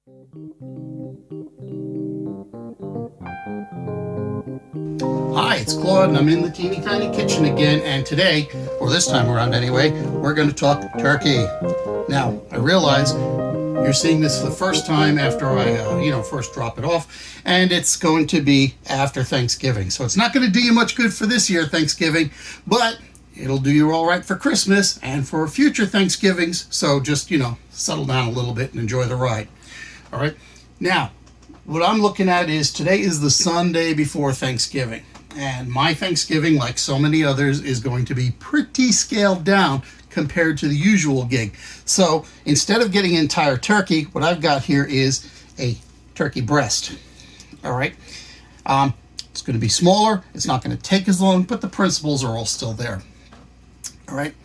Hi, it's Claude, and I'm in the teeny tiny kitchen again, and today, or this time around anyway, we're going to talk turkey. Now, I realize you're seeing this for the first time after I, first drop it off, and it's going to be after Thanksgiving. So it's not going to do you much good for this year, Thanksgiving, but it'll do you all right for Christmas and for future Thanksgivings. So just, settle down a little bit and enjoy the ride. All right. Now, what I'm looking at is today is the Sunday before Thanksgiving. And my Thanksgiving, like so many others, is going to be pretty scaled down compared to the usual gig. So instead of getting an entire turkey, what I've got here is a turkey breast. All right. It's going to be smaller. It's not going to take as long, but the principles are all still there. All right.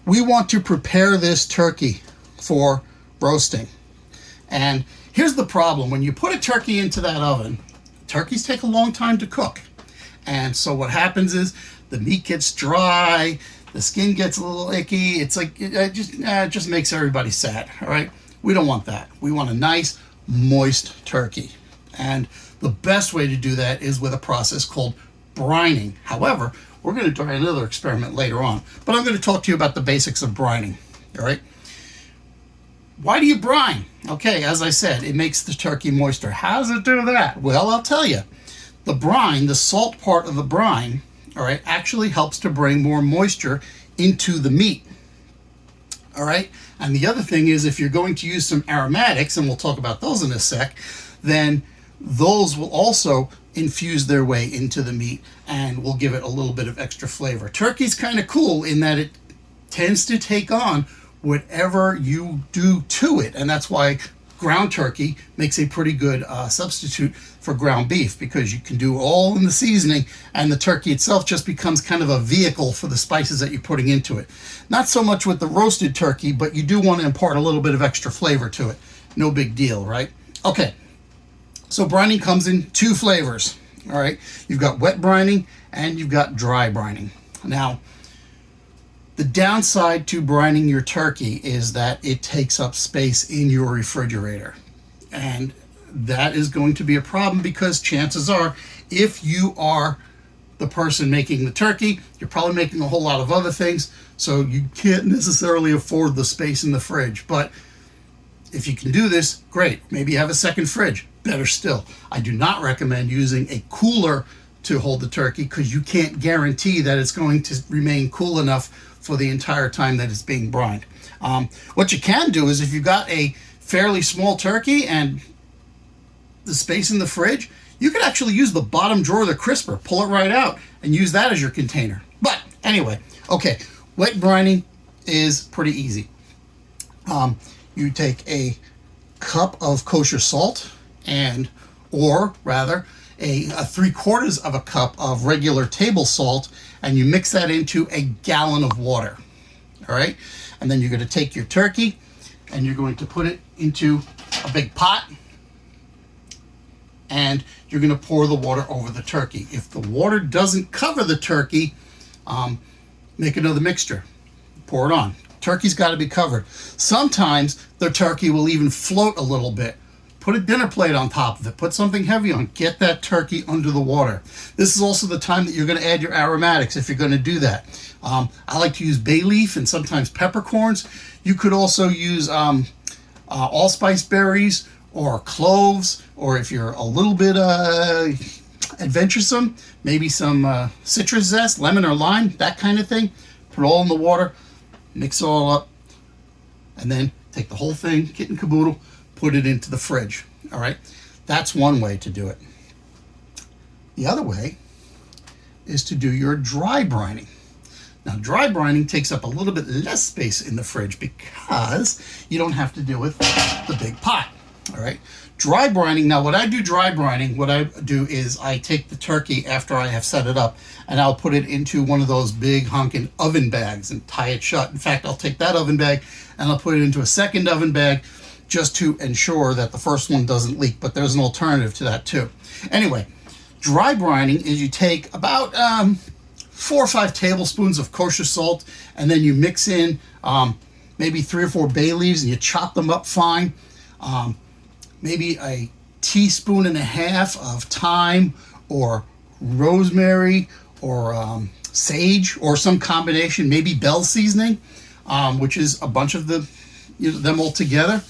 We want to prepare this turkey for roasting. And here's the problem. When you put a turkey into that oven, turkeys take a long time to cook. And so what happens is the meat gets dry, the skin gets a little icky. It's like, it just makes everybody sad. All right. We don't want that. We want a nice, moist turkey. And the best way to do that is with a process called brining. However, we're going to try another experiment later on, but I'm going to talk to you about the basics of brining. All right. Why do you brine? Okay, as I said, it makes the turkey moister. How does it do that? Well, I'll tell you. The brine, the salt part of the brine, all right, actually helps to bring more moisture into the meat. All right. And the other thing is, if you're going to use some aromatics, and we'll talk about those in a sec, then those will also infuse their way into the meat and will give it a little bit of extra flavor. Turkey's kind of cool in that it tends to take on whatever you do to it. And that's why ground turkey makes a pretty good substitute for ground beef, because you can do all in the seasoning and the turkey itself just becomes kind of a vehicle for the spices that you're putting into it. Not so much with the roasted turkey, but you do want to impart a little bit of extra flavor to it. No big deal, right? Okay, so brining comes in two flavors. All right, you've got wet brining and you've got dry brining. Now, the downside to brining your turkey is that it takes up space in your refrigerator. And that is going to be a problem because chances are, if you are the person making the turkey, you're probably making a whole lot of other things, so you can't necessarily afford the space in the fridge. But if you can do this, great. Maybe you have a second fridge. Better still. I do not recommend using a cooler to hold the turkey because you can't guarantee that it's going to remain cool enough for the entire time that it's being brined. What you can do is, if you've got a fairly small turkey and the space in the fridge, you could actually use the bottom drawer of the crisper, pull it right out, and use that as your container. But anyway, okay, wet brining is pretty easy. You take a cup of kosher salt or rather a 3/4 of a cup of regular table salt, and you mix that into a gallon of water. All right. And then you're going to take your turkey and you're going to put it into a big pot, and you're going to pour the water over the turkey. If the water doesn't cover the turkey, make another mixture. Pour it on. Turkey's got to be covered. Sometimes the turkey will even float a little bit. Put a dinner plate on top of it. Put something heavy on. Get that turkey under the water. This is also the time that you're going to add your aromatics if you're going to do that. I like to use bay leaf and sometimes peppercorns. You could also use allspice berries or cloves, or if you're a little bit adventuresome, maybe some citrus zest, lemon or lime, that kind of thing. Put it all in the water, mix it all up, and then take the whole thing, kit and caboodle, put it into the fridge. All right, that's one way to do it. The other way is to do your dry brining. Now, dry brining takes up a little bit less space in the fridge because you don't have to deal with the big pot. All right, dry brining. Now, when I do dry brining, what I do is I take the turkey after I have set it up, and I'll put it into one of those big honking oven bags and tie it shut. In fact, I'll take that oven bag and I'll put it into a second oven bag just to ensure that the first one doesn't leak, but there's an alternative to that too. Anyway, dry brining is you take about 4 or 5 tablespoons of kosher salt, and then you mix in maybe 3 or 4 bay leaves and you chop them up fine. maybe a teaspoon and a half of thyme or rosemary or sage or some combination, maybe Bell seasoning, which is a bunch of them all together,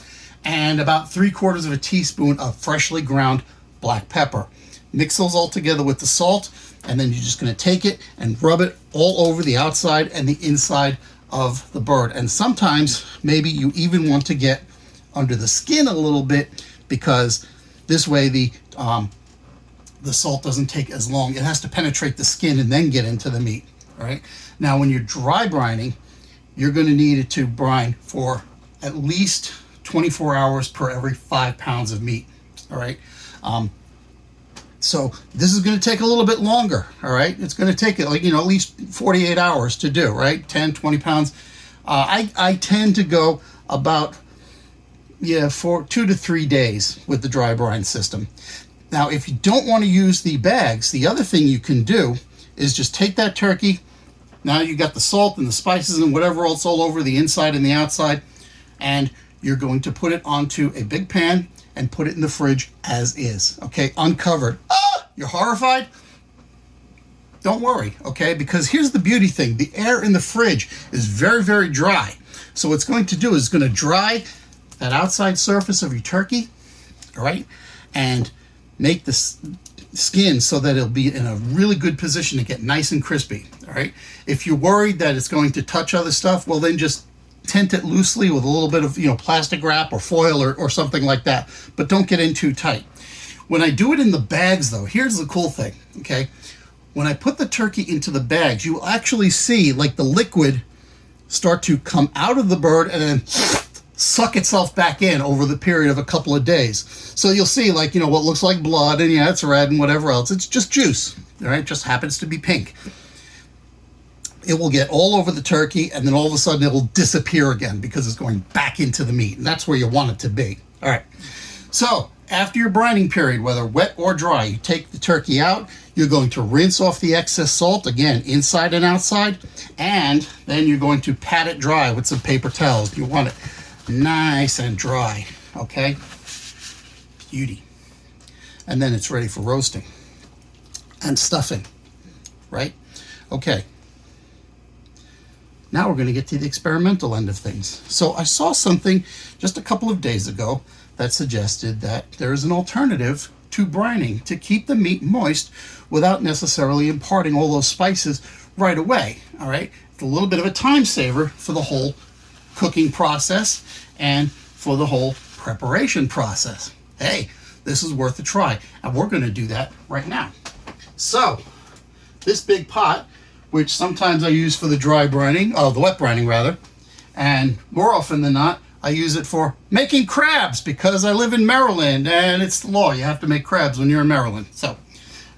and about 3/4 of a teaspoon of freshly ground black pepper. Mix those all together with the salt, and then you're just going to take it and rub it all over the outside and the inside of the bird. And sometimes maybe you even want to get under the skin a little bit, because this way the salt doesn't take as long. It has to penetrate the skin and then get into the meat. All right. Now, when you're dry brining, you're going to need it to brine for at least 24 hours per every 5 pounds of meat. All right. So this is going to take a little bit longer. All right. It's going to take it like, at least 48 hours to do, right? 10, 20 pounds. I tend to go about, for 2 to 3 days with the dry brine system. Now, if you don't want to use the bags, the other thing you can do is just take that turkey. Now you got the salt and the spices and whatever else all over the inside and the outside, and you're going to put it onto a big pan and put it in the fridge as is, okay, uncovered. You're horrified? Don't worry, okay, because here's the beauty thing. The air in the fridge is very, very dry. So what it's going to do is it's going to dry that outside surface of your turkey, all right, and make the skin so that it'll be in a really good position to get nice and crispy, all right? If you're worried that it's going to touch other stuff, well, then just tent it loosely with a little bit of, plastic wrap or foil or something like that, but don't get in too tight. When I do it in the bags, though, here's the cool thing, okay? When I put the turkey into the bags, you will actually see like the liquid start to come out of the bird and then suck itself back in over the period of a couple of days. So you'll see what looks like blood, and it's red and whatever else. It's just juice, all right? It just happens to be pink. It will get all over the turkey, and then all of a sudden it will disappear again because it's going back into the meat, and that's where you want it to be. All right. So after your brining period, whether wet or dry, you take the turkey out. You're going to rinse off the excess salt, again, inside and outside, and then you're going to pat it dry with some paper towels. You want it nice and dry, okay? Beauty. And then it's ready for roasting and stuffing, right? Okay. Now we're going to get to the experimental end of things. So I saw something just a couple of days ago that suggested that there is an alternative to brining to keep the meat moist without necessarily imparting all those spices right away, all right? It's a little bit of a time saver for the whole cooking process and for the whole preparation process. Hey, this is worth a try, and we're going to do that right now. So this big pot, which sometimes I use for the dry brining, the wet brining rather, and more often than not I use it for making crabs, because I live in Maryland and it's the law, you have to make crabs when you're in Maryland. So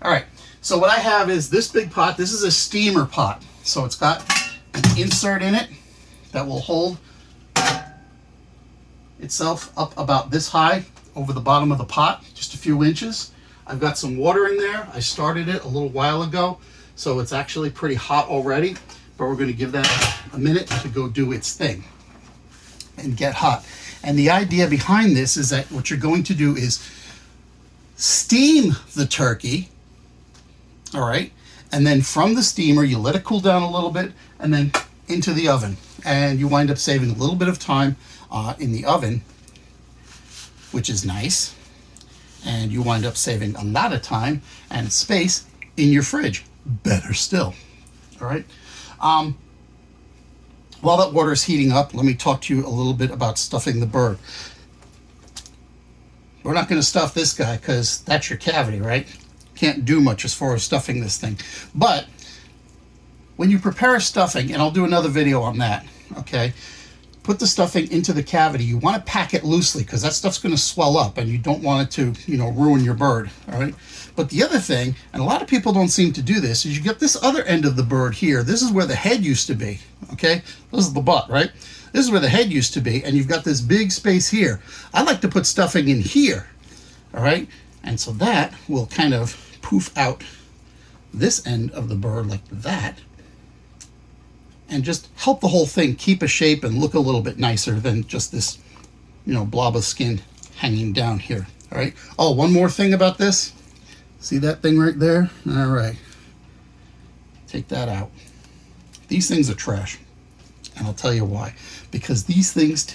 all right, so what I have is this big pot. This is a steamer pot, so it's got an insert in it that will hold itself up about this high over the bottom of the pot, just a few inches. I've got some water in there. I started it a little while ago, so it's actually pretty hot already, but we're going to give that a minute to go do its thing and get hot. And the idea behind this is that what you're going to do is steam the turkey, all right, and then from the steamer you let it cool down a little bit and then into the oven, and you wind up saving a little bit of time in the oven, which is nice, and you wind up saving a lot of time and space in your fridge. Better still. All right. While that water is heating up, let me talk to you a little bit about stuffing the bird. We're not going to stuff this guy because that's your cavity, right? Can't do much as far as stuffing this thing. But when you prepare stuffing, and I'll do another video on that, okay? Put the stuffing into the cavity. You want to pack it loosely because that stuff's going to swell up and you don't want it to, ruin your bird, all right? But the other thing, and a lot of people don't seem to do this, is you get this other end of the bird here. This is where the head used to be, okay? This is the butt, right? This is where the head used to be, and you've got this big space here. I like to put stuffing in here, all right? And so that will kind of poof out this end of the bird like that, and just help the whole thing keep a shape and look a little bit nicer than just this, blob of skin hanging down here. All right. Oh, one more thing about this. See that thing right there? All right. Take that out. These things are trash. And I'll tell you why. Because these things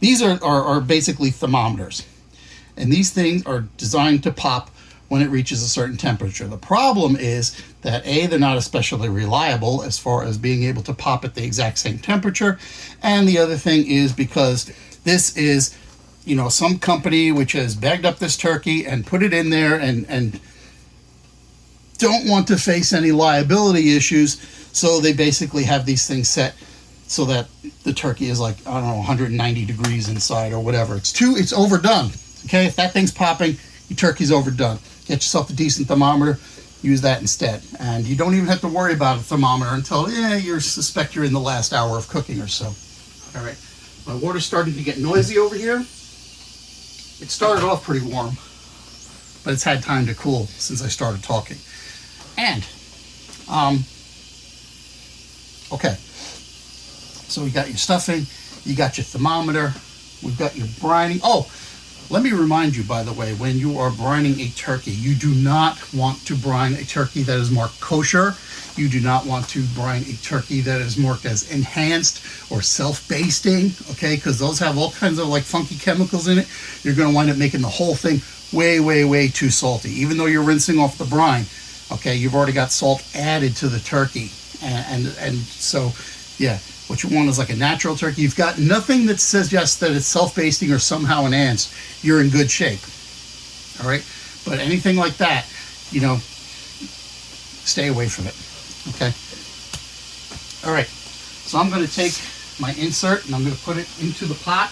these are basically thermometers. And these things are designed to pop when it reaches a certain temperature. The problem is that A, they're not especially reliable as far as being able to pop at the exact same temperature. And the other thing is because this is, you know, some company which has bagged up this turkey and put it in there and don't want to face any liability issues. So they basically have these things set so that the turkey is like, I don't know, 190 degrees inside or whatever. It's overdone. Okay, if that thing's popping, your turkey's overdone. Get yourself a decent thermometer, use that instead. And you don't even have to worry about a thermometer until you suspect you're in the last hour of cooking or so. All right, my water's starting to get noisy over here. It started off pretty warm, but it's had time to cool since I started talking. And, okay, so we got your stuffing, you got your thermometer, we've got your brining. Oh, let me remind you, by the way, when you are brining a turkey, you do not want to brine a turkey that is marked kosher. You do not want to brine a turkey that is marked as enhanced or self-basting, okay? Because those have all kinds of like funky chemicals in it. You're going to wind up making the whole thing way, way, way too salty. Even though you're rinsing off the brine, okay, you've already got salt added to the turkey. And so, yeah. What you want is like a natural turkey. You've got nothing that suggests that it's self-basting or somehow enhanced. You're in good shape. All right? But anything like that, you know, stay away from it. Okay? All right. So I'm going to take my insert and I'm going to put it into the pot.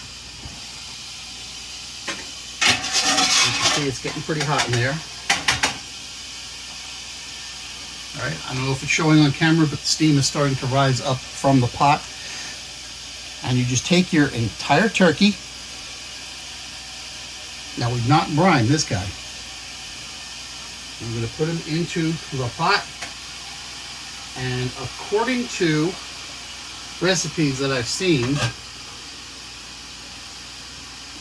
You can see it's getting pretty hot in there. All right, I don't know if it's showing on camera, but the steam is starting to rise up from the pot. And you just take your entire turkey. Now we've not brined this guy. I'm going to put him into the pot. And according to recipes that I've seen,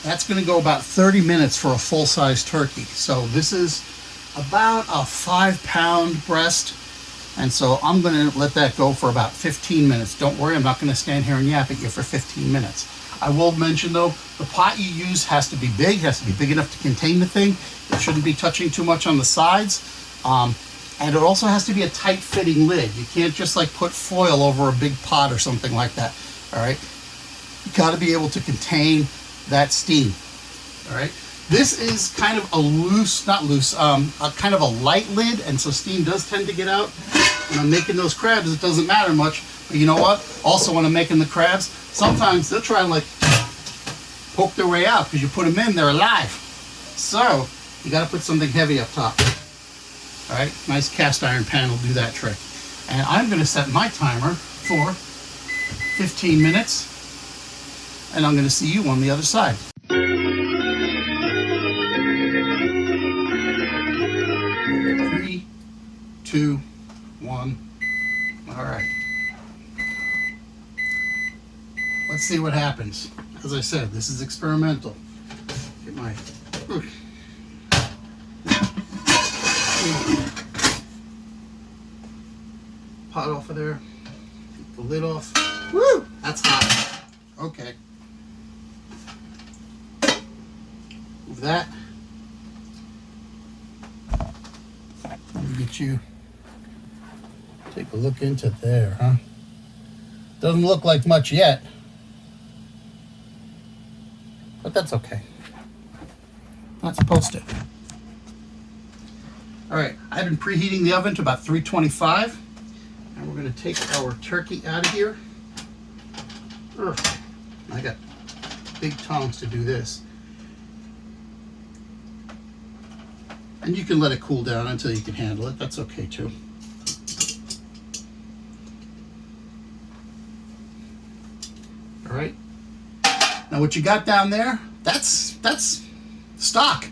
that's going to go about 30 minutes for a full-size turkey. So this is about a 5-pound breast. And so I'm going to let that go for about 15 minutes. Don't worry, I'm not going to stand here and yap at you for 15 minutes. I will mention though, the pot you use has to be big, has to be big enough to contain the thing. It shouldn't be touching too much on the sides. And it also has to be a tight fitting lid. You can't just like put foil over a big pot or something like that. All right. You got to be able to contain that steam. All right. This is kind of a loose, not loose, a kind of a light lid, and so steam does tend to get out. When I'm making those crabs, it doesn't matter much. But you know what? Also, when I'm making the crabs, sometimes they'll try and like poke their way out because you put them in, they're alive. So you got to put something heavy up top. All right, nice cast iron pan will do that trick. And I'm going to set my timer for 15 minutes, and I'm going to see you on the other side. 3, 2, 1. All right. Let's see what happens. As I said, this is experimental. Get my pot off of there. Get the lid off. Woo! That's hot. Okay. Move that. Let me get you. Take a look into there, huh? Doesn't look like much yet. But that's okay. Not supposed to. All right, I've been preheating the oven to about 325. And we're going to take our turkey out of here. Ugh, I got big tongs to do this. And you can let it cool down until you can handle it. That's okay too. All right. Now what you got down there, that's stock.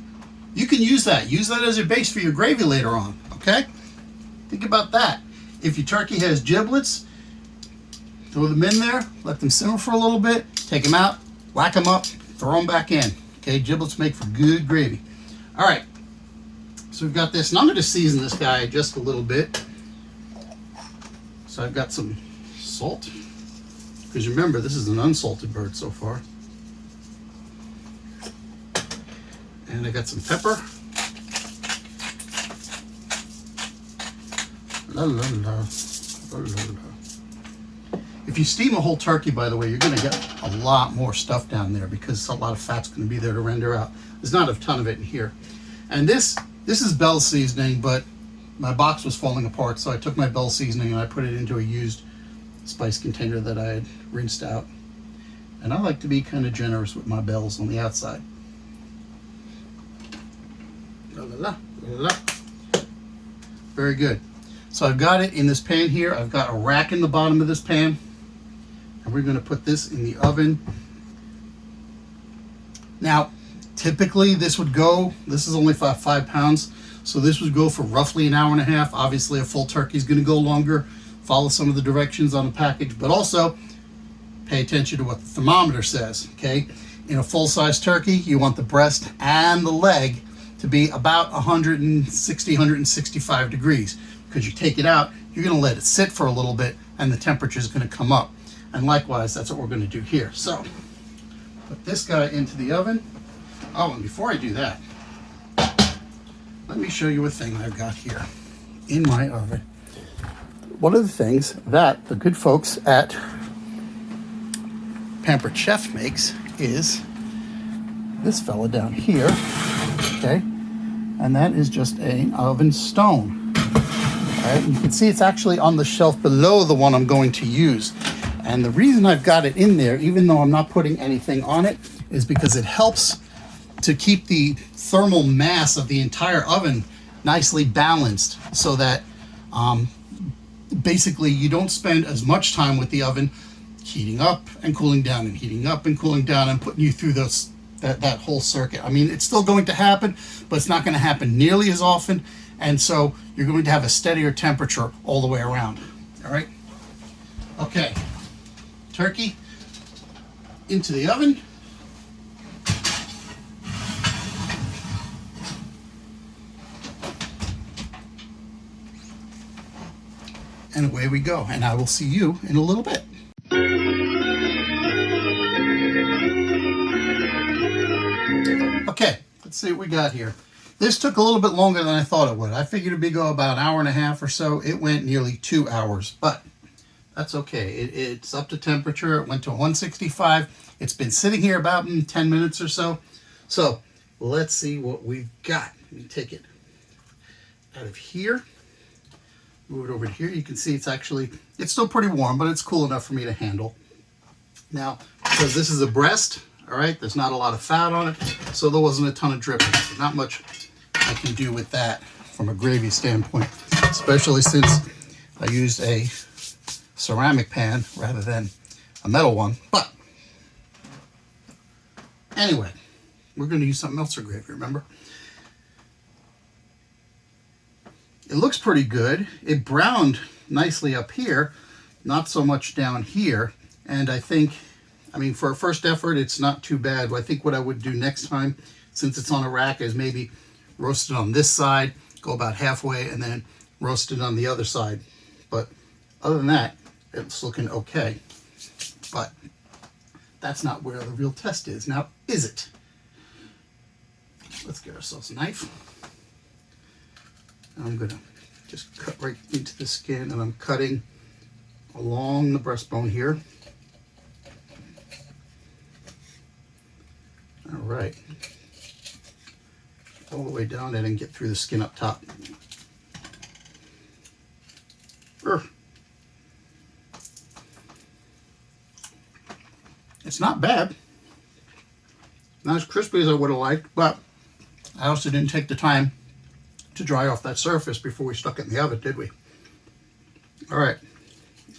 You can use that. Use that as your base for your gravy later on, okay? Think about that. If your turkey has giblets, throw them in there, let them simmer for a little bit, take them out, whack them up, throw them back in. Okay, giblets make for good gravy. All right, so we've got this, and I'm going to season this guy just a little bit. So I've got some salt, because remember, this is an unsalted bird so far. And I got some pepper. La, la, la. La, la, la. If you steam a whole turkey, by the way, you're going to get a lot more stuff down there because a lot of fat's going to be there to render out. There's not a ton of it in here. And this is Bell seasoning, but my box was falling apart, so I took my Bell seasoning and I put it into a used spice container that I had rinsed out. And I like to be kind of generous with my bells on the outside. La, la, la, la, la. Very good. So I've got it in this pan here. I've got a rack in the bottom of this pan. And we're going to put this in the oven. Now, typically this is only 5 pounds. So this would go for roughly an hour and a half. Obviously a full turkey is going to go longer. Follow some of the directions on the package, but also pay attention to what the thermometer says, okay? In a full-size turkey, you want the breast and the leg to be about 160, 165 degrees. Because you take it out, you're going to let it sit for a little bit, and the temperature is going to come up. And likewise, that's what we're going to do here. So, put this guy into the oven. Oh, and before I do that, let me show you a thing I've got here in my oven. One of the things that the good folks at Pampered Chef makes is this fella down here, okay? And that is just an oven stone. All right, you can see it's actually on the shelf below the one I'm going to use. And the reason I've got it in there, even though I'm not putting anything on it, is because it helps to keep the thermal mass of the entire oven nicely balanced so that basically you don't spend as much time with the oven heating up and cooling down and heating up and cooling down and putting you through that whole circuit. I mean, it's still going to happen, but it's not going to happen nearly as often. And so you're going to have a steadier temperature all the way around. All right. Okay. Turkey into the oven. And away we go. And I will see you in a little bit. Okay, let's see what we got here. This took a little bit longer than I thought it would. I figured it'd go about an hour and a half or so. It went nearly 2 hours, but that's okay. It's up to temperature. It went to 165. It's been sitting here about 10 minutes or so. So let's see what we've got. Let me take it out of here. Move it over to here. You can see it's still pretty warm, but it's cool enough for me to handle. Now, because this is a breast, all right, there's not a lot of fat on it, so there wasn't a ton of dripping. Not much I can do with that from a gravy standpoint, especially since I used a ceramic pan rather than a metal one. But anyway, we're going to use something else for gravy, remember? It looks pretty good. It browned nicely up here, not so much down here. And I think, for a first effort, it's not too bad. I think what I would do next time, since it's on a rack, is maybe roast it on this side, go about halfway, and then roast it on the other side. But other than that, it's looking okay. But that's not where the real test is. Now, is it? Let's get ourselves a knife. I'm going to just cut right into the skin, and I'm cutting along the breastbone here. All right. All the way down and then get through the skin up top. It's not bad. Not as crispy as I would have liked, but I also didn't take the time to dry off that surface before we stuck it in the oven, did we? All right,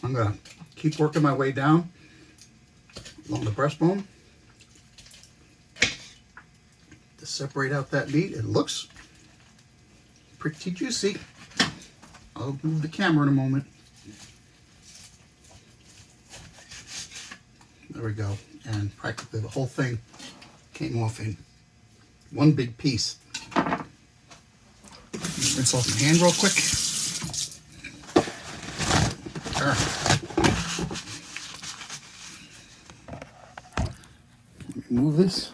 I'm gonna keep working my way down along the breastbone to separate out that meat. It looks pretty juicy. I'll move the camera in a moment. There we go, and practically the whole thing came off in one big piece. Rinse off my hand real quick. Sure. Move this.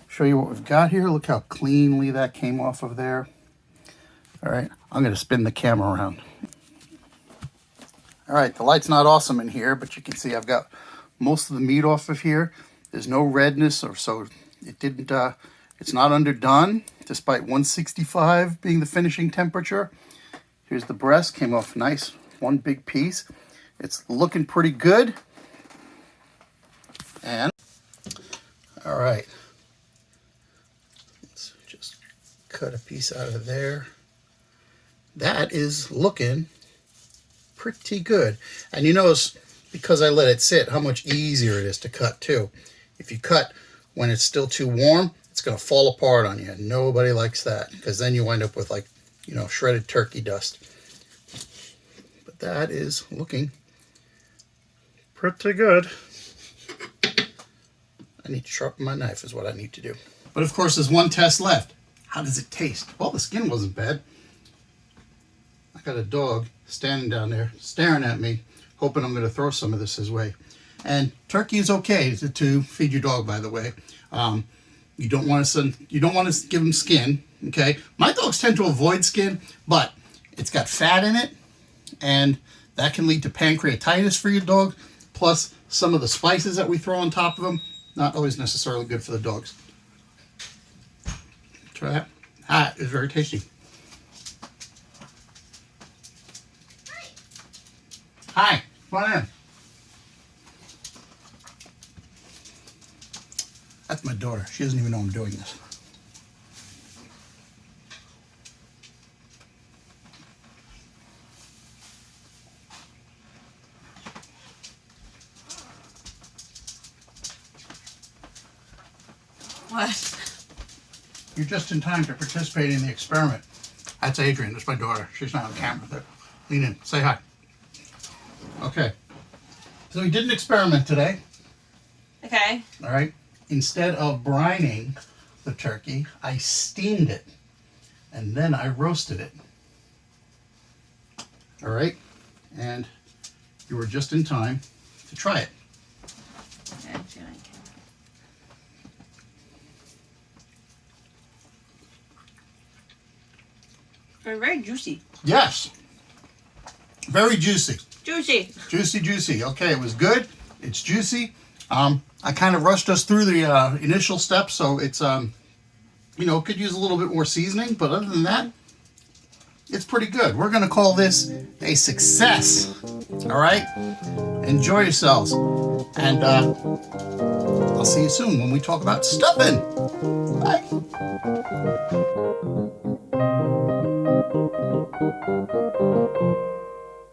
Show you what we've got here. Look how cleanly that came off of there. All right, I'm going to spin the camera around. All right, the light's not awesome in here, but you can see I've got most of the meat off of here. There's no redness, or so it didn't. It's not underdone, despite 165 being the finishing temperature. Here's the breast, came off nice, one big piece. It's looking pretty good. And all right, let's just cut a piece out of there. That is looking pretty good. And you notice, because I let it sit, how much easier it is to cut too. If you cut when it's still too warm, it's going to fall apart on you. Nobody likes that, because then you wind up with, like, you know, shredded turkey dust. But that is looking pretty good. I need to sharpen my knife is what I need to do. But of course, there's one test left. How does it taste? Well, the skin wasn't bad. I got a dog standing down there staring at me, hoping I'm going to throw some of this his way. And turkey is okay to feed your dog, by the way. You don't want to give them skin, okay? My dogs tend to avoid skin, but it's got fat in it, and that can lead to pancreatitis for your dog. Plus, some of the spices that we throw on top of them, not always necessarily good for the dogs. Try that. That is very tasty. Hi, come on in. That's my daughter. She doesn't even know I'm doing this. What? You're just in time to participate in the experiment. That's Adrian. That's my daughter. She's not on camera there. Lean in. Say hi. Okay. So we did an experiment today. Okay. All right. Instead of brining the turkey, I steamed it, and then I roasted it. All right. And you were just in time to try it. Okay. They're very juicy. Yes. Very juicy. Juicy. Juicy, juicy. Okay, it was good. It's juicy. I kind of rushed us through the initial steps, so it's, you know, could use a little bit more seasoning, but other than that, it's pretty good. We're going to call this a success. All right? Enjoy yourselves. And I'll see you soon when we talk about stuffing. Bye.